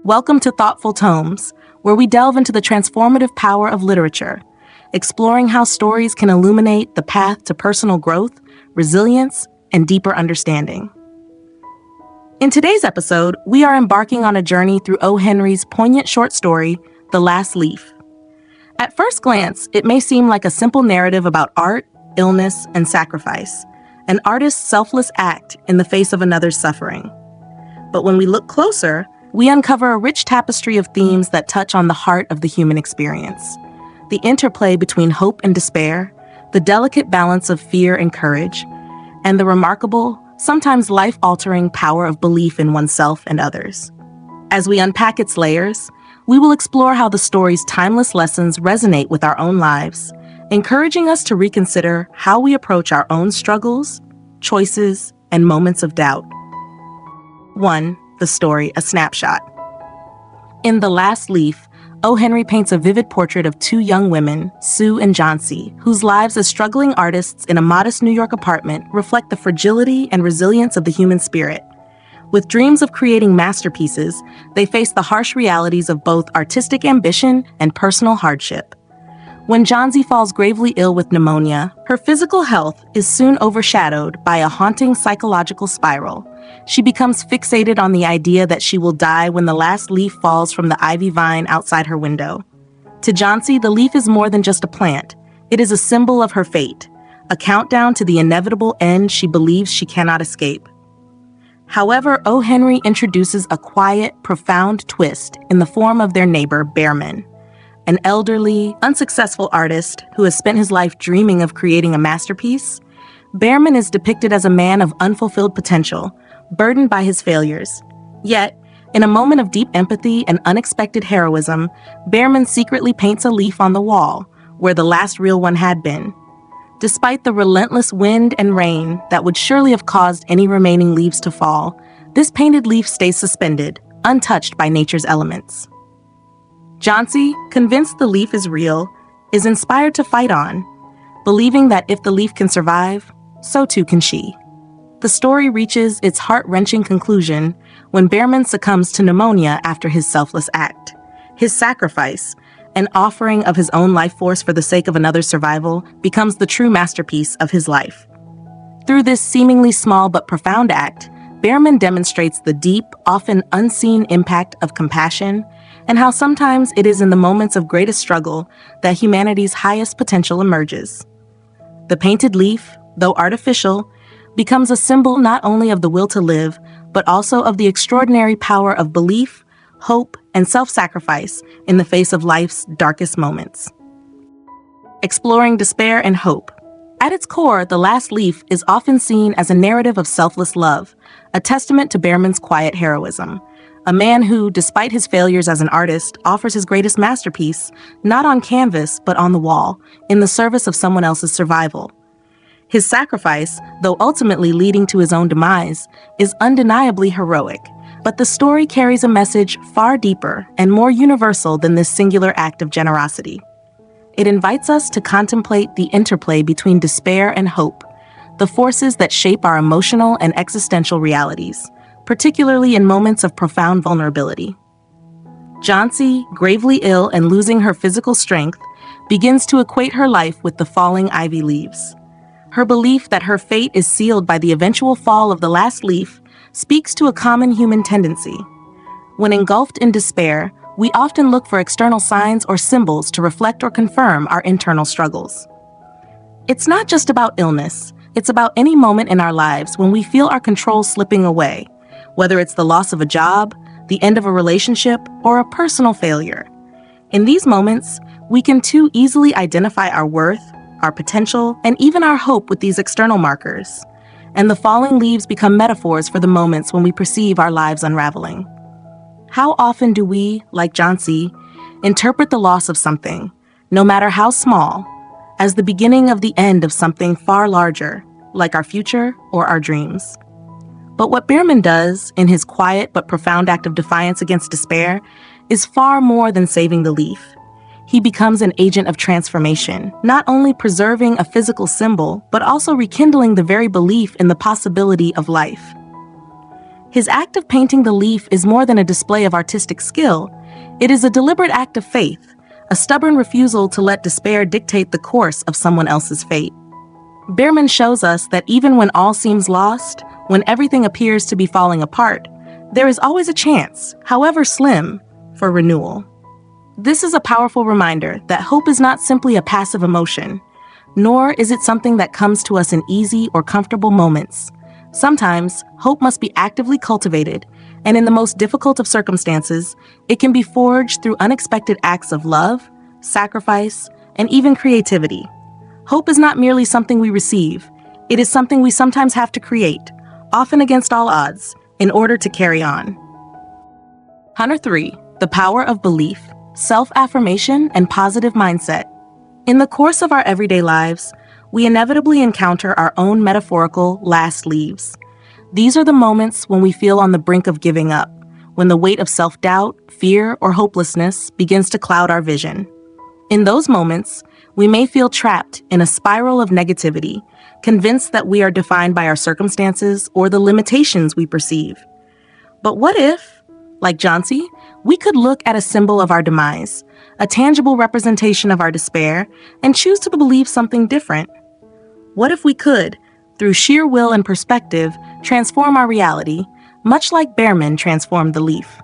Welcome to Thoughtful Tomes, where we delve into the transformative power of literature, exploring how stories can illuminate the path to personal growth, resilience, and deeper understanding. In today's episode, we are embarking on a journey through O. Henry's poignant short story, The Last Leaf. At first glance, it may seem like a simple narrative about art, illness, and sacrifice, an artist's selfless act in the face of another's suffering. But when we look closer, we uncover a rich tapestry of themes that touch on the heart of the human experience. The interplay between hope and despair, the delicate balance of fear and courage, and the remarkable, sometimes life-altering power of belief in oneself and others. As we unpack its layers, we will explore how the story's timeless lessons resonate with our own lives, encouraging us to reconsider how we approach our own struggles, choices, and moments of doubt. 1. The story, a snapshot. In The Last Leaf, O. Henry paints a vivid portrait of two young women, Sue and Johnsy, whose lives as struggling artists in a modest New York apartment reflect the fragility and resilience of the human spirit. With dreams of creating masterpieces, they face the harsh realities of both artistic ambition and personal hardship. When Johnsy falls gravely ill with pneumonia, her physical health is soon overshadowed by a haunting psychological spiral. She becomes fixated on the idea that she will die when the last leaf falls from the ivy vine outside her window. To Johnsy, the leaf is more than just a plant. It is a symbol of her fate, a countdown to the inevitable end she believes she cannot escape. However, O. Henry introduces a quiet, profound twist in the form of their neighbor, Behrman, an elderly, unsuccessful artist who has spent his life dreaming of creating a masterpiece. Behrman is depicted as a man of unfulfilled potential, burdened by his failures. Yet, in a moment of deep empathy and unexpected heroism, Behrman secretly paints a leaf on the wall, where the last real one had been. Despite the relentless wind and rain that would surely have caused any remaining leaves to fall, this painted leaf stays suspended, untouched by nature's elements. Johnsy, convinced the leaf is real, is inspired to fight on, believing that if the leaf can survive, so too can she. The story reaches its heart-wrenching conclusion when Behrman succumbs to pneumonia after his selfless act. His sacrifice, an offering of his own life force for the sake of another's survival, becomes the true masterpiece of his life. Through this seemingly small but profound act, Behrman demonstrates the deep, often unseen impact of compassion and how sometimes it is in the moments of greatest struggle that humanity's highest potential emerges. The painted leaf, though artificial, becomes a symbol not only of the will to live, but also of the extraordinary power of belief, hope, and self-sacrifice in the face of life's darkest moments. Exploring despair and hope. At its core, The Last Leaf is often seen as a narrative of selfless love, a testament to Behrman's quiet heroism. A man who, despite his failures as an artist, offers his greatest masterpiece, not on canvas, but on the wall, in the service of someone else's survival. His sacrifice, though ultimately leading to his own demise, is undeniably heroic. But the story carries a message far deeper and more universal than this singular act of generosity. It invites us to contemplate the interplay between despair and hope, the forces that shape our emotional and existential realities, particularly in moments of profound vulnerability. Johnsy, gravely ill and losing her physical strength, begins to equate her life with the falling ivy leaves. Her belief that her fate is sealed by the eventual fall of the last leaf speaks to a common human tendency. When engulfed in despair, we often look for external signs or symbols to reflect or confirm our internal struggles. It's not just about illness, it's about any moment in our lives when we feel our control slipping away, whether it's the loss of a job, the end of a relationship, or a personal failure. In these moments, we can too easily identify our worth, our potential, and even our hope with these external markers. And the falling leaves become metaphors for the moments when we perceive our lives unraveling. How often do we, like Johnsy, interpret the loss of something, no matter how small, as the beginning of the end of something far larger, like our future or our dreams? But what Behrman does, in his quiet but profound act of defiance against despair, is far more than saving the leaf. He becomes an agent of transformation, not only preserving a physical symbol, but also rekindling the very belief in the possibility of life. His act of painting the leaf is more than a display of artistic skill. It is a deliberate act of faith, a stubborn refusal to let despair dictate the course of someone else's fate. Behrman shows us that even when all seems lost, when everything appears to be falling apart, there is always a chance, however slim, for renewal. This is a powerful reminder that hope is not simply a passive emotion, nor is it something that comes to us in easy or comfortable moments. Sometimes, hope must be actively cultivated, and in the most difficult of circumstances, it can be forged through unexpected acts of love, sacrifice, and even creativity. Hope is not merely something we receive, it is something we sometimes have to create, often against all odds, in order to carry on. Hunter 3. The Power of Belief, Self-Affirmation, and Positive Mindset. In the course of our everyday lives, we inevitably encounter our own metaphorical last leaves. These are the moments when we feel on the brink of giving up, when the weight of self-doubt, fear, or hopelessness begins to cloud our vision. In those moments, we may feel trapped in a spiral of negativity, convinced that we are defined by our circumstances or the limitations we perceive. But what if, like Johnsy, we could look at a symbol of our demise, a tangible representation of our despair, and choose to believe something different? What if we could, through sheer will and perspective, transform our reality, much like Behrman transformed the leaf?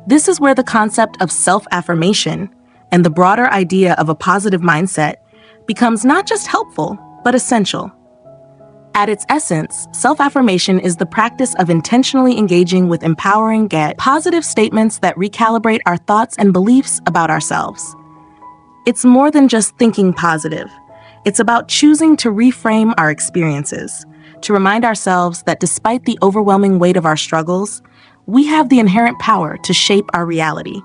This is where the concept of self-affirmation and the broader idea of a positive mindset becomes not just helpful, but essential. At its essence, self-affirmation is the practice of intentionally engaging with empowering, positive statements that recalibrate our thoughts and beliefs about ourselves. It's more than just thinking positive. It's about choosing to reframe our experiences, to remind ourselves that despite the overwhelming weight of our struggles, we have the inherent power to shape our reality.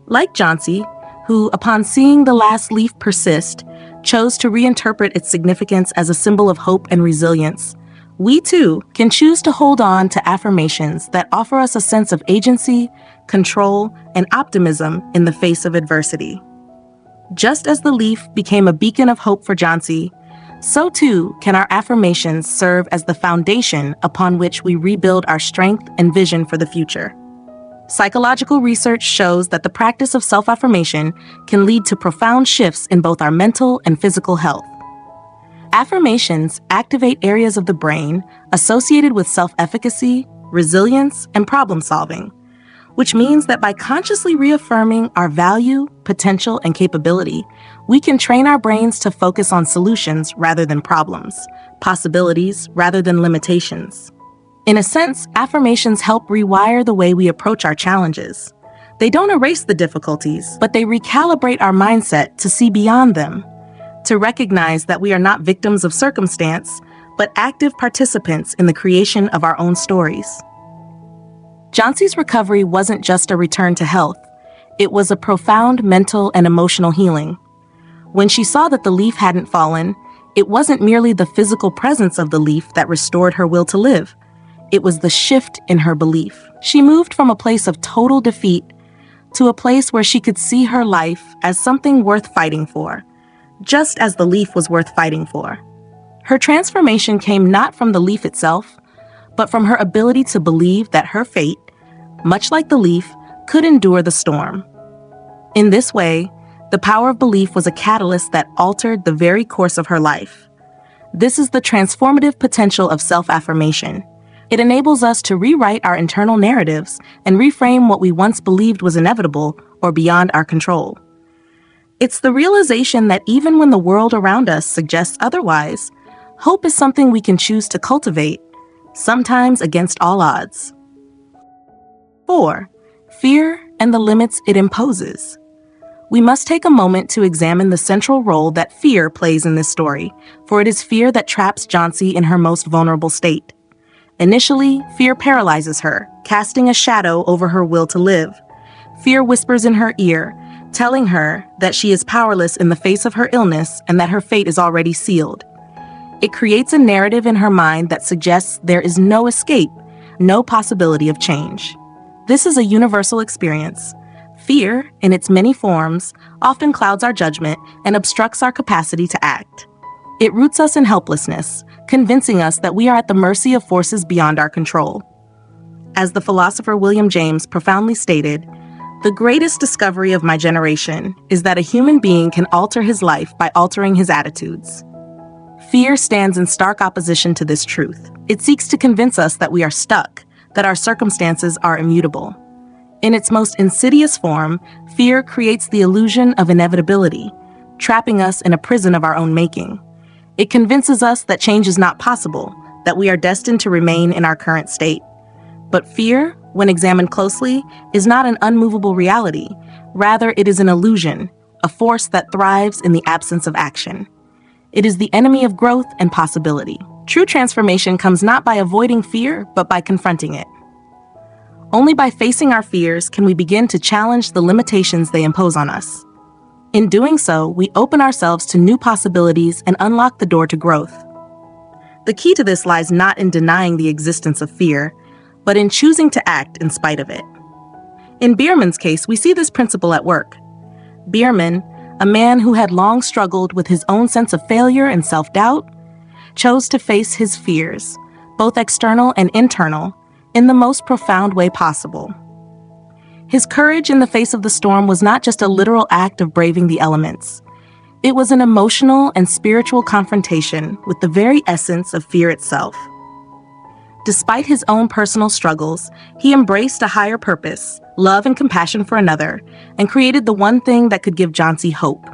Like Johnsy, who, upon seeing the last leaf persist, chose to reinterpret its significance as a symbol of hope and resilience, we too can choose to hold on to affirmations that offer us a sense of agency, control, and optimism in the face of adversity. Just as the leaf became a beacon of hope for Johnsy, so too can our affirmations serve as the foundation upon which we rebuild our strength and vision for the future. Psychological research shows that the practice of self-affirmation can lead to profound shifts in both our mental and physical health. Affirmations activate areas of the brain associated with self-efficacy, resilience, and problem-solving, which means that by consciously reaffirming our value, potential, and capability, we can train our brains to focus on solutions rather than problems, possibilities rather than limitations. In a sense, affirmations help rewire the way we approach our challenges. They don't erase the difficulties, but they recalibrate our mindset to see beyond them, to recognize that we are not victims of circumstance, but active participants in the creation of our own stories. Johnsy's recovery wasn't just a return to health. It was a profound mental and emotional healing. When she saw that the leaf hadn't fallen, it wasn't merely the physical presence of the leaf that restored her will to live. It was the shift in her belief. She moved from a place of total defeat to a place where she could see her life as something worth fighting for, just as the leaf was worth fighting for. Her transformation came not from the leaf itself, but from her ability to believe that her fate, much like the leaf, could endure the storm. In this way, the power of belief was a catalyst that altered the very course of her life. This is the transformative potential of self-affirmation. It enables us to rewrite our internal narratives and reframe what we once believed was inevitable or beyond our control. It's the realization that even when the world around us suggests otherwise, hope is something we can choose to cultivate, sometimes against all odds. 4. Fear and the limits it imposes. We must take a moment to examine the central role that fear plays in this story, for it is fear that traps Johnsy in her most vulnerable state. Initially, fear paralyzes her, casting a shadow over her will to live. Fear whispers in her ear, telling her that she is powerless in the face of her illness and that her fate is already sealed. It creates a narrative in her mind that suggests there is no escape, no possibility of change. This is a universal experience. Fear, in its many forms, often clouds our judgment and obstructs our capacity to act. It roots us in helplessness, convincing us that we are at the mercy of forces beyond our control. As the philosopher William James profoundly stated, "The greatest discovery of my generation is that a human being can alter his life by altering his attitudes." Fear stands in stark opposition to this truth. It seeks to convince us that we are stuck, that our circumstances are immutable. In its most insidious form, fear creates the illusion of inevitability, trapping us in a prison of our own making. It convinces us that change is not possible, that we are destined to remain in our current state. But fear, when examined closely, is not an unmovable reality. Rather, it is an illusion, a force that thrives in the absence of action. It is the enemy of growth and possibility. True transformation comes not by avoiding fear, but by confronting it. Only by facing our fears can we begin to challenge the limitations they impose on us. In doing so, we open ourselves to new possibilities and unlock the door to growth. The key to this lies not in denying the existence of fear, but in choosing to act in spite of it. In Behrman's case, we see this principle at work. Behrman, a man who had long struggled with his own sense of failure and self-doubt, chose to face his fears, both external and internal, in the most profound way possible. His courage in the face of the storm was not just a literal act of braving the elements. It was an emotional and spiritual confrontation with the very essence of fear itself. Despite his own personal struggles, he embraced a higher purpose, love and compassion for another, and created the one thing that could give Johnsy hope: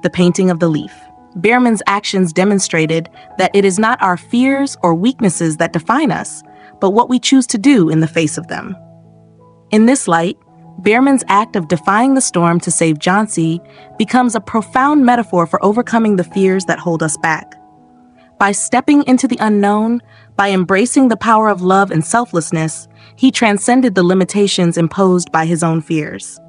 the painting of the leaf. Behrman's actions demonstrated that it is not our fears or weaknesses that define us, but what we choose to do in the face of them. In this light, Behrman's act of defying the storm to save Johnsy becomes a profound metaphor for overcoming the fears that hold us back. By stepping into the unknown, by embracing the power of love and selflessness, he transcended the limitations imposed by his own fears.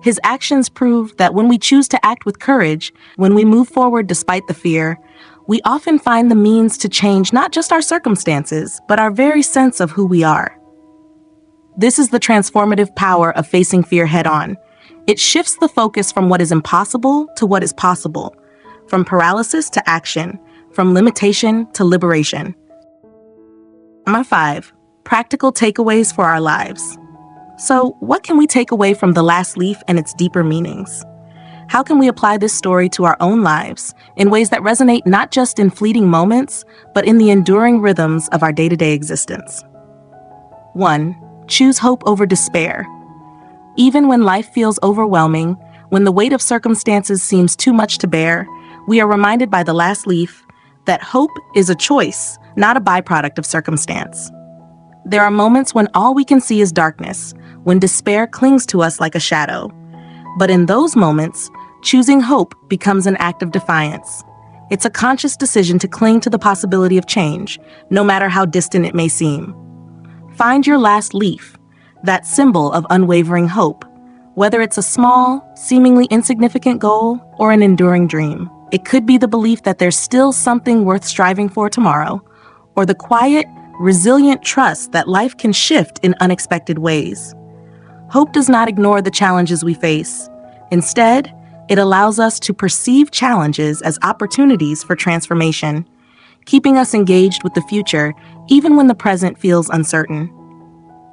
His actions prove that when we choose to act with courage, when we move forward despite the fear, we often find the means to change not just our circumstances, but our very sense of who we are. This is the transformative power of facing fear head-on. It shifts the focus from what is impossible to what is possible, from paralysis to action, from limitation to liberation. Number 5, practical takeaways for our lives. So, what can we take away from the last leaf and its deeper meanings? How can we apply this story to our own lives in ways that resonate not just in fleeting moments, but in the enduring rhythms of our day-to-day existence? 1. Choose hope over despair. Even when life feels overwhelming, when the weight of circumstances seems too much to bear, we are reminded by the last leaf that hope is a choice, not a byproduct of circumstance. There are moments when all we can see is darkness, when despair clings to us like a shadow. But in those moments, choosing hope becomes an act of defiance. It's a conscious decision to cling to the possibility of change, no matter how distant it may seem. Find your last leaf, that symbol of unwavering hope, whether it's a small, seemingly insignificant goal or an enduring dream. It could be the belief that there's still something worth striving for tomorrow, or the quiet, resilient trust that life can shift in unexpected ways. Hope does not ignore the challenges we face. Instead, it allows us to perceive challenges as opportunities for transformation, keeping us engaged with the future even when the present feels uncertain.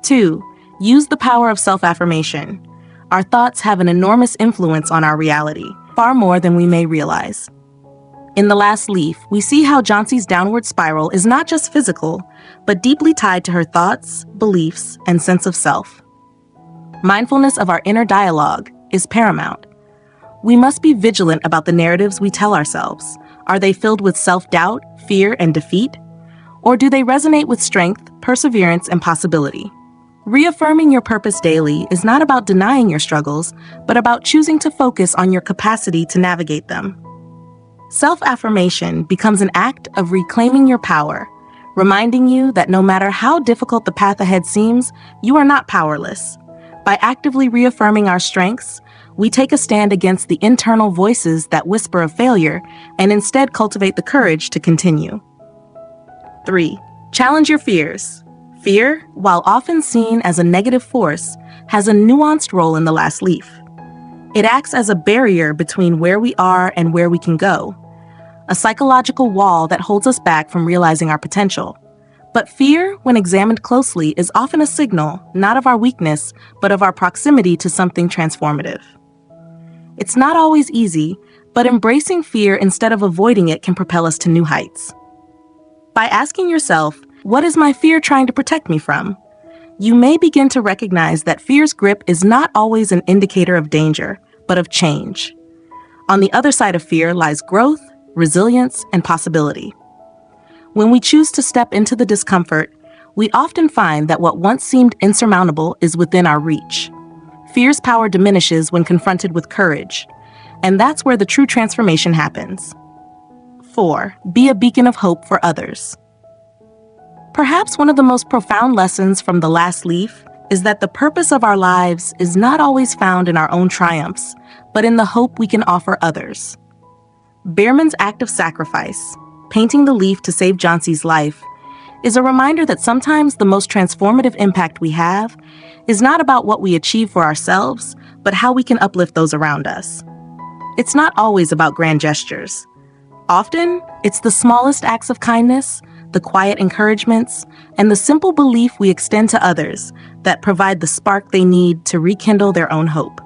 2. Use the power of self-affirmation. Our thoughts have an enormous influence on our reality, far more than we may realize. In the last leaf, we see how Johnsy's downward spiral is not just physical, but deeply tied to her thoughts, beliefs, and sense of self. Mindfulness of our inner dialogue is paramount. We must be vigilant about the narratives we tell ourselves. Are they filled with self-doubt, fear, and defeat? Or do they resonate with strength, perseverance, and possibility? Reaffirming your purpose daily is not about denying your struggles, but about choosing to focus on your capacity to navigate them. Self-affirmation becomes an act of reclaiming your power, reminding you that no matter how difficult the path ahead seems, you are not powerless. By actively reaffirming our strengths, we take a stand against the internal voices that whisper of failure and instead cultivate the courage to continue. 3. Challenge your fears. Fear, while often seen as a negative force, has a nuanced role in the last leaf. It acts as a barrier between where we are and where we can go, a psychological wall that holds us back from realizing our potential. But fear, when examined closely, is often a signal, not of our weakness, but of our proximity to something transformative. It's not always easy, but embracing fear instead of avoiding it can propel us to new heights. By asking yourself, what is my fear trying to protect me from? You may begin to recognize that fear's grip is not always an indicator of danger, but of change. On the other side of fear lies growth, resilience, and possibility. When we choose to step into the discomfort, we often find that what once seemed insurmountable is within our reach. Fear's power diminishes when confronted with courage, and that's where the true transformation happens. 4. Be a beacon of hope for others. Perhaps one of the most profound lessons from The Last Leaf is that the purpose of our lives is not always found in our own triumphs, but in the hope we can offer others. Behrman's act of sacrifice, painting the leaf to save Johnsy's life, is a reminder that sometimes the most transformative impact we have is not about what we achieve for ourselves, but how we can uplift those around us. It's not always about grand gestures. Often, it's the smallest acts of kindness, the quiet encouragements, and the simple belief we extend to others that provide the spark they need to rekindle their own hope.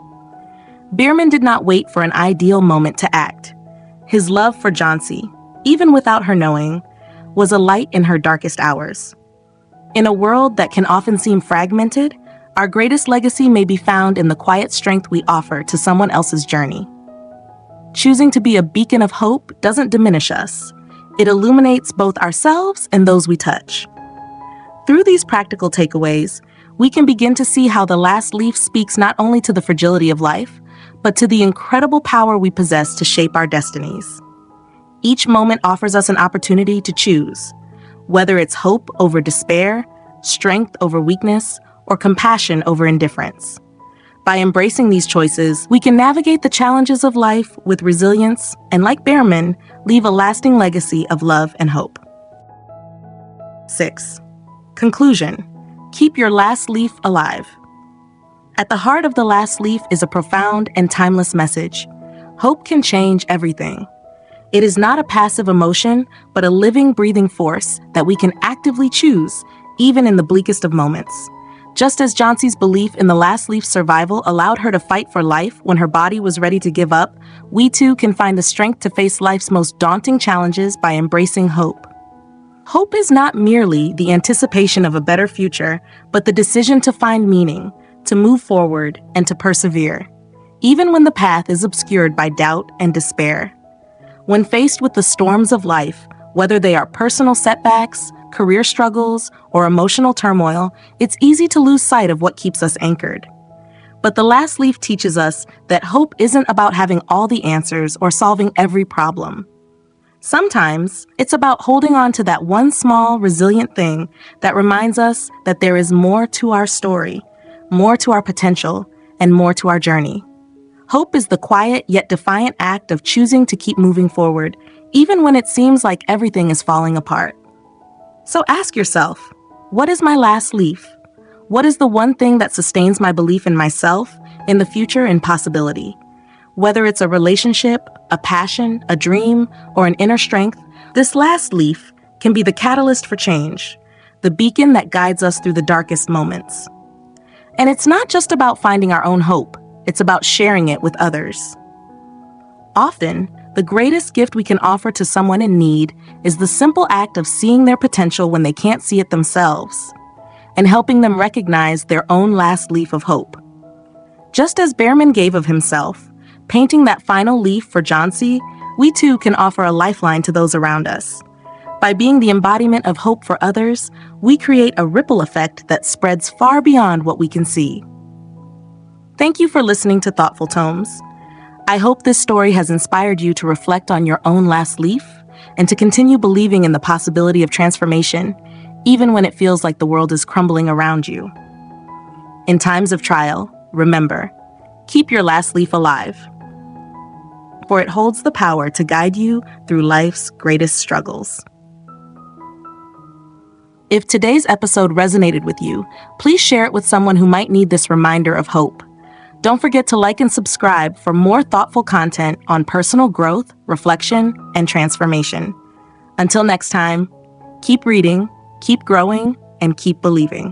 Behrman did not wait for an ideal moment to act. His love for Johnsy, even without her knowing, was a light in her darkest hours. In a world that can often seem fragmented, our greatest legacy may be found in the quiet strength we offer to someone else's journey. Choosing to be a beacon of hope doesn't diminish us. It illuminates both ourselves and those we touch. Through these practical takeaways, we can begin to see how The Last Leaf speaks not only to the fragility of life, but to the incredible power we possess to shape our destinies. Each moment offers us an opportunity to choose, whether it's hope over despair, strength over weakness, or compassion over indifference. By embracing these choices, we can navigate the challenges of life with resilience and, like Behrman, leave a lasting legacy of love and hope. 6. Conclusion. Keep your last leaf alive. At the heart of The Last Leaf is a profound and timeless message. Hope can change everything. It is not a passive emotion, but a living, breathing force that we can actively choose, even in the bleakest of moments. Just as Johnsy's belief in The Last Leaf's survival allowed her to fight for life when her body was ready to give up, we too can find the strength to face life's most daunting challenges by embracing hope. Hope is not merely the anticipation of a better future, but the decision to find meaning, to move forward, and to persevere, even when the path is obscured by doubt and despair. When faced with the storms of life, whether they are personal setbacks, career struggles, or emotional turmoil, it's easy to lose sight of what keeps us anchored. But The Last Leaf teaches us that hope isn't about having all the answers or solving every problem. Sometimes, it's about holding on to that one small, resilient thing that reminds us that there is more to our story, more to our potential, and more to our journey. Hope is the quiet yet defiant act of choosing to keep moving forward, even when it seems like everything is falling apart. So ask yourself, what is my last leaf? What is the one thing that sustains my belief in myself, in the future, and possibility? Whether it's a relationship, a passion, a dream, or an inner strength, this last leaf can be the catalyst for change, the beacon that guides us through the darkest moments. And it's not just about finding our own hope, it's about sharing it with others. Often, the greatest gift we can offer to someone in need is the simple act of seeing their potential when they can't see it themselves, and helping them recognize their own last leaf of hope. Just as Behrman gave of himself, painting that final leaf for Johnsy, we too can offer a lifeline to those around us. By being the embodiment of hope for others, we create a ripple effect that spreads far beyond what we can see. Thank you for listening to Thoughtful Tomes. I hope this story has inspired you to reflect on your own last leaf and to continue believing in the possibility of transformation, even when it feels like the world is crumbling around you. In times of trial, remember, keep your last leaf alive, for it holds the power to guide you through life's greatest struggles. If today's episode resonated with you, please share it with someone who might need this reminder of hope. Don't forget to like and subscribe for more thoughtful content on personal growth, reflection, and transformation. Until next time, keep reading, Keep growing and keep believing.